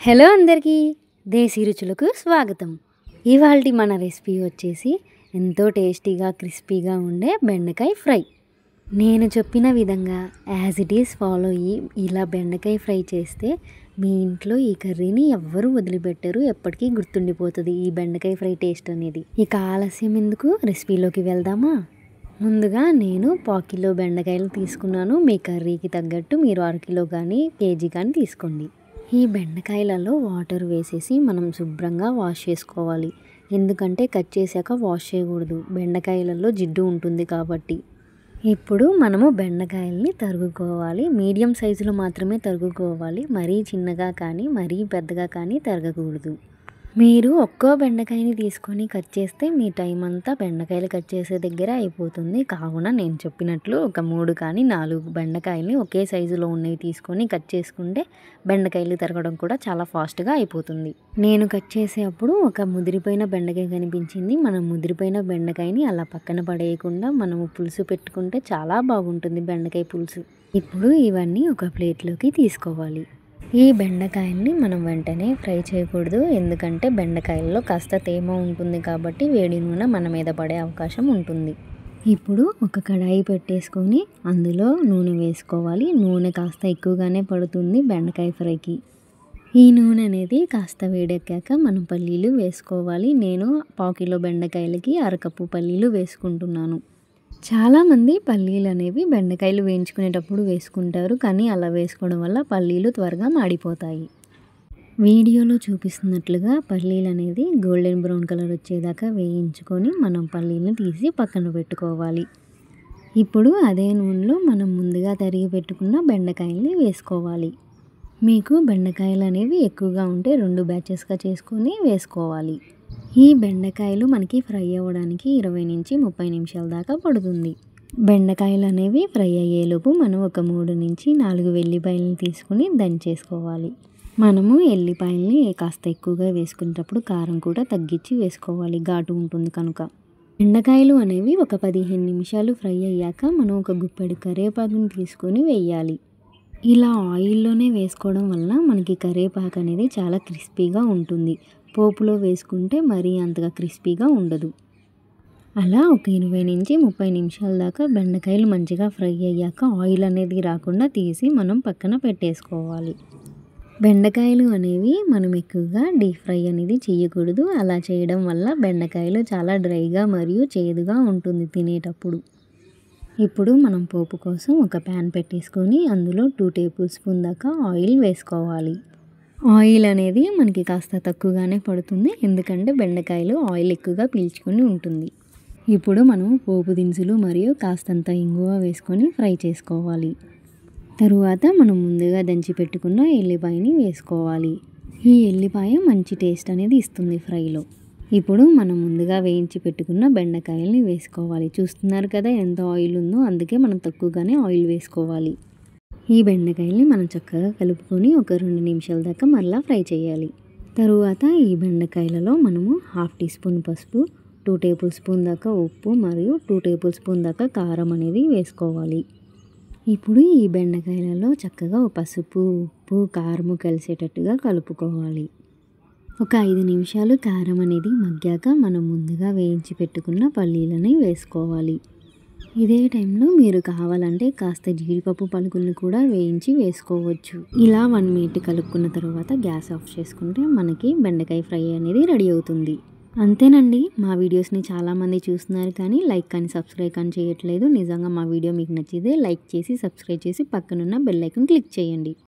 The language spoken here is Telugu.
హలో అందరికీ, దేశీ రుచులకు స్వాగతం. ఇవాల్టి మన రెసిపీ వచ్చేసి ఎంతో టేస్టీగా క్రిస్పీగా ఉండే బెండకాయ ఫ్రై. నేను చెప్పిన విధంగా యాజ్ ఇట్ ఈస్ ఫాలో అయ్యి ఇలా బెండకాయ ఫ్రై చేస్తే మీ ఇంట్లో ఈ కర్రీని ఎవ్వరూ వదిలిపెట్టరు, ఎప్పటికీ గుర్తుండిపోతుంది ఈ బెండకాయ ఫ్రై టేస్ట్ అనేది. ఇక ఆలస్యం ఎందుకు, రెసిపీలోకి వెళ్దామా? ముందుగా నేను 1/4 కిలో బెండకాయలు తీసుకున్నాను. మీ కర్రీకి తగ్గట్టు మీరు 1/2 కిలో కానీ కేజీ కానీ తీసుకోండి. ఈ బెండకాయలలో వాటర్ వేసేసి మనం శుభ్రంగా వాష్ చేసుకోవాలి. ఎందుకంటే కట్ చేశాక వాష్ చేయకూడదు, బెండకాయలలో జిడ్డు ఉంటుంది కాబట్టి. ఇప్పుడు మనము బెండకాయల్ని తరుగుకోవాలి. మీడియం సైజులో మాత్రమే తరుగుకోవాలి, మరీ చిన్నగా కానీ మరీ పెద్దగా కానీ తరగకూడదు. మీరు ఒక్కో బెండకాయని తీసుకొని కట్ చేస్తే మీ టైం అంతా బెండకాయలు కట్ చేసే దగ్గర అయిపోతుంది. కావున నేను చెప్పినట్లు ఒక 3 కానీ 4 బెండకాయల్ని ఒకే సైజులో ఉన్నవి తీసుకొని కట్ చేసుకుంటే బెండకాయలు తరగడం కూడా చాలా ఫాస్ట్గా అయిపోతుంది. నేను కట్ చేసేటప్పుడు ఒక ముదిరిపోయిన బెండకాయ కనిపించింది. మనం ముదిరిపోయిన బెండకాయని అలా పక్కన పడేయకుండా మనము పులుసు పెట్టుకుంటే చాలా బాగుంటుంది బెండకాయ పులుసు. ఇప్పుడు ఇవన్నీ ఒక ప్లేట్లోకి తీసుకోవాలి. ఈ బెండకాయల్ని మనం వెంటనే ఫ్రై చేయకూడదు, ఎందుకంటే బెండకాయల్లో కాస్త తేమ ఉంటుంది కాబట్టి వేడి నూనె మన మీద పడే అవకాశం ఉంటుంది. ఇప్పుడు ఒక కడాయి పెట్టేసుకొని అందులో నూనె వేసుకోవాలి. నూనె కాస్త ఎక్కువగానే పడుతుంది బెండకాయ ఫ్రైకి. ఈ నూనె అనేది కాస్త వేడెక్కాక మనం పల్లీలు వేసుకోవాలి. నేను 1/4 కిలో బెండకాయలకి 1/2 కప్పు పల్లీలు వేసుకుంటున్నాను. చాలామంది పల్లీలు అనేవి బెండకాయలు వేయించుకునేటప్పుడు వేసుకుంటారు, కానీ అలా వేసుకోవడం వల్ల పల్లీలు త్వరగా మాడిపోతాయి. వీడియోలో చూపిస్తున్నట్లుగా పల్లీలు అనేది గోల్డెన్ బ్రౌన్ కలర్ వచ్చేదాకా వేయించుకొని మనం పల్లీలను తీసి పక్కన పెట్టుకోవాలి. ఇప్పుడు అదే నూనెలో మనం ముందుగా తరిగి పెట్టుకున్న బెండకాయల్ని వేసుకోవాలి. మీకు బెండకాయలు అనేవి ఎక్కువగా ఉంటే 2 బ్యాచెస్గా చేసుకొని వేసుకోవాలి. ఈ బెండకాయలు మనకి ఫ్రై అవ్వడానికి 20 నుంచి 30 నిమిషాల దాకా పడుతుంది. బెండకాయలు అనేవి ఫ్రై అయ్యేలోపు మనం ఒక 3 నుంచి 4 వెల్లిపాయలను తీసుకుని దంచేసుకోవాలి. మనము ఎల్లిపాయల్ని కాస్త ఎక్కువగా వేసుకునేటప్పుడు కారం కూడా తగ్గించి వేసుకోవాలి, ఘాటు ఉంటుంది కనుక. బెండకాయలు అనేవి ఒక 15 నిమిషాలు ఫ్రై అయ్యాక మనం ఒక గుప్పెడు కరివేపాకుని తీసుకొని వేయాలి. ఇలా ఆయిల్లోనే వేసుకోవడం వల్ల మనకి కరివేపాకు అనేది చాలా క్రిస్పీగా ఉంటుంది. పోపులో వేసుకుంటే మరీ అంతగా క్రిస్పీగా ఉండదు. అలా ఒక 20 నుంచి 30 నిమిషాల దాకా బెండకాయలు మంచిగా ఫ్రై అయ్యాక ఆయిల్ అనేది రాకుండా తీసి మనం పక్కన పెట్టేసుకోవాలి. బెండకాయలు అనేవి మనం ఎక్కువగా డీప్ ఫ్రై అనేది చేయకూడదు. అలా చేయడం వల్ల బెండకాయలు చాలా డ్రైగా మరియు చేదుగా ఉంటుంది తినేటప్పుడు. ఇప్పుడు మనం పోపు కోసం ఒక ప్యాన్ పెట్టేసుకొని అందులో 2 టేబుల్ స్పూన్ దాకా ఆయిల్ వేసుకోవాలి. ఆయిల్ అనేది మనకి కాస్త తక్కువగానే పడుతుంది, ఎందుకంటే బెండకాయలు ఆయిల్ ఎక్కువగా పీల్చుకొని ఉంటుంది. ఇప్పుడు మనం పోపు దినుసులు మరియు కాస్తంత ఇంగువ వేసుకొని ఫ్రై చేసుకోవాలి. తరువాత మనం ముందుగా దంచి పెట్టుకున్న ఎల్లిపాయని వేసుకోవాలి. ఈ ఎల్లిపాయ మంచి టేస్ట్ అనేది ఇస్తుంది ఫ్రైలో. ఇప్పుడు మనం ముందుగా వేయించి పెట్టుకున్న బెండకాయల్ని వేసుకోవాలి. చూస్తున్నారు కదా ఎంత ఆయిల్ ఉందో, అందుకే మనం తక్కువగానే ఆయిల్ వేసుకోవాలి. ఈ బెండకాయల్ని మనం చక్కగా కలుపుకొని ఒక 2 నిమిషాల దాకా మళ్ళీ ఫ్రై చేయాలి. తరువాత ఈ బెండకాయలలో మనము 1/2 టీ స్పూన్ పసుపు, 2 టేబుల్ స్పూన్ దాకా ఉప్పు మరియు 2 టేబుల్ స్పూన్ దాకా కారం అనేది వేసుకోవాలి. ఇప్పుడు ఈ బెండకాయలలో చక్కగా పసుపు, ఉప్పు, కారము కలిసేటట్టుగా కలుపుకోవాలి. ఒక 5 నిమిషాలు కారం అనేది మగ్గాక మనం ముందుగా వేయించి పెట్టుకున్న పల్లీలని వేసుకోవాలి. ఇదే టైంలో మీరు కావాలంటే కాస్త జీడిపప్పు పలుకులను కూడా వేయించి వేసుకోవచ్చు. ఇలా 1 మినిట్ కలుపుకున్న తర్వాత గ్యాస్ ఆఫ్ చేసుకుంటే మనకి బెండకాయ ఫ్రై అనేది రెడీ అవుతుంది. అంతేనండి. మా వీడియోస్ని చాలామంది చూస్తున్నారు కానీ లైక్ కానీ సబ్స్క్రైబ్ కానీ చేయట్లేదు. నిజంగా మా వీడియో మీకు నచ్చితే లైక్ చేసి సబ్స్క్రైబ్ చేసి పక్కనున్న బెల్ ఐకాన్ క్లిక్ చేయండి.